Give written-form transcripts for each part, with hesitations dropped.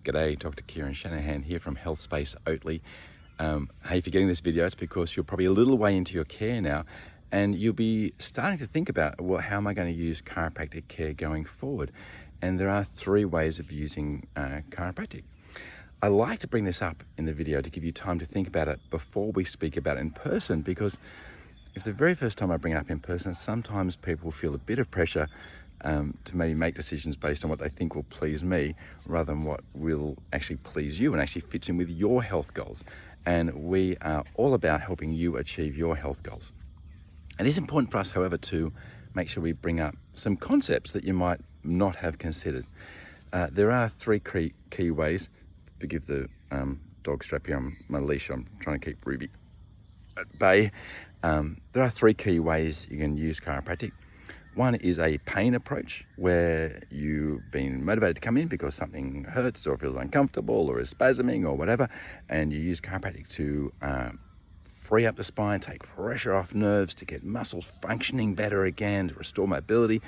G'day, Dr Keiran Shanahan here from Health Space Oatley. Hey, if you're getting this video, it's because you're probably a little way into your care now and you'll be starting to think about, well, how am I going to use chiropractic care going forward? And there are three ways of using chiropractic. I like to bring this up in the video to give you time to think about it before we speak about it in person, because if the very first time I bring it up in person, sometimes people feel a bit of pressure to maybe make decisions based on what they think will please me rather than what will actually please you and actually fits in with your health goals. And we are all about helping you achieve your health goals. It is important for us, however, to make sure we bring up some concepts that you might not have considered. There are three key ways. Forgive the dog strap here on my leash. I'm trying to keep Ruby at bay. There are three key ways you can use chiropractic. One is a pain approach, where you've been motivated to come in because something hurts or feels uncomfortable or is spasming or whatever, and you use chiropractic to free up the spine, take pressure off nerves, to get muscles functioning better again, to restore mobility.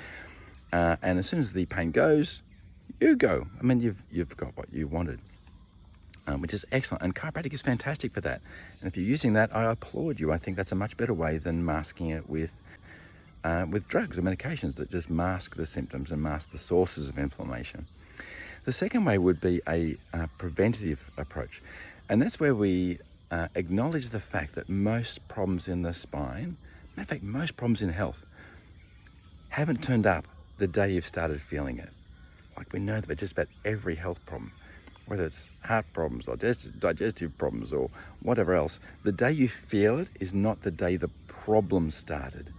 And as soon as the pain goes, you go. I mean, you've got what you wanted, which is excellent. And chiropractic is fantastic for that. And if you're using that, I applaud you. I think that's a much better way than masking it with drugs or medications that just mask the symptoms and mask the sources of inflammation. The second way would be a preventative approach. And that's where we acknowledge the fact that most problems in the spine, in fact, most problems in health, haven't turned up the day you've started feeling it. Like, we know that just about every health problem, whether it's heart problems or digestive problems or whatever else, the day you feel it is not the day the problem started.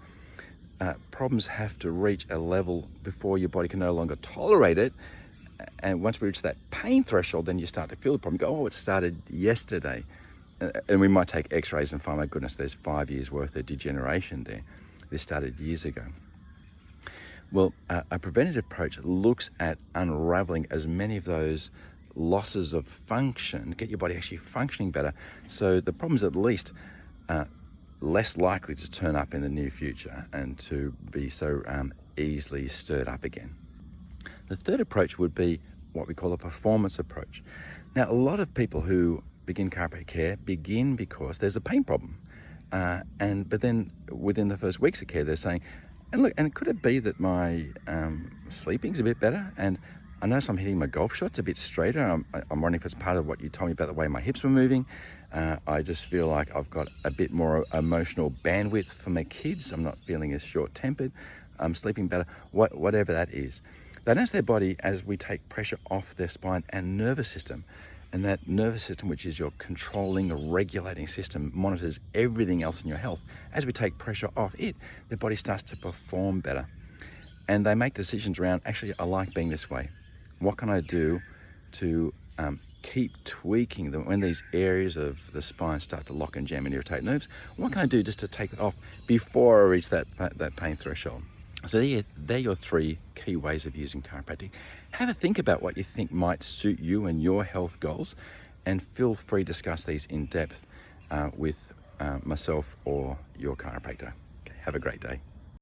Problems have to reach a level before your body can no longer tolerate it. And once we reach that pain threshold, then you start to feel the problem. You go, oh, it started yesterday. And we might take x-rays and find, my goodness, there's 5 years worth of degeneration there. This started years ago. Well, a preventative approach looks at unraveling as many of those losses of function, get your body actually functioning better, so the problem's at least less likely to turn up in the near future and to be so easily stirred up again. The third approach would be what we call a performance approach. Now, a lot of people who begin chiropractic care begin because there's a pain problem, but then within the first weeks of care, they're saying, and could it be that my sleeping's a bit better? And I notice I'm hitting my golf shots a bit straighter. I'm wondering if it's part of what you told me about the way my hips were moving. I just feel like I've got a bit more emotional bandwidth for my kids. I'm not feeling as short-tempered. I'm sleeping better, whatever that is. They notice their body as we take pressure off their spine and nervous system. And that nervous system, which is your controlling, regulating system, monitors everything else in your health. As we take pressure off it, their body starts to perform better. And they make decisions around, actually, I like being this way. What can I do to keep tweaking them when these areas of the spine start to lock and jam and irritate nerves? What can I do just to take it off before I reach that pain threshold? So they're your three key ways of using chiropractic. Have a think about what you think might suit you and your health goals, and feel free to discuss these in depth with myself or your chiropractor. Okay, have a great day.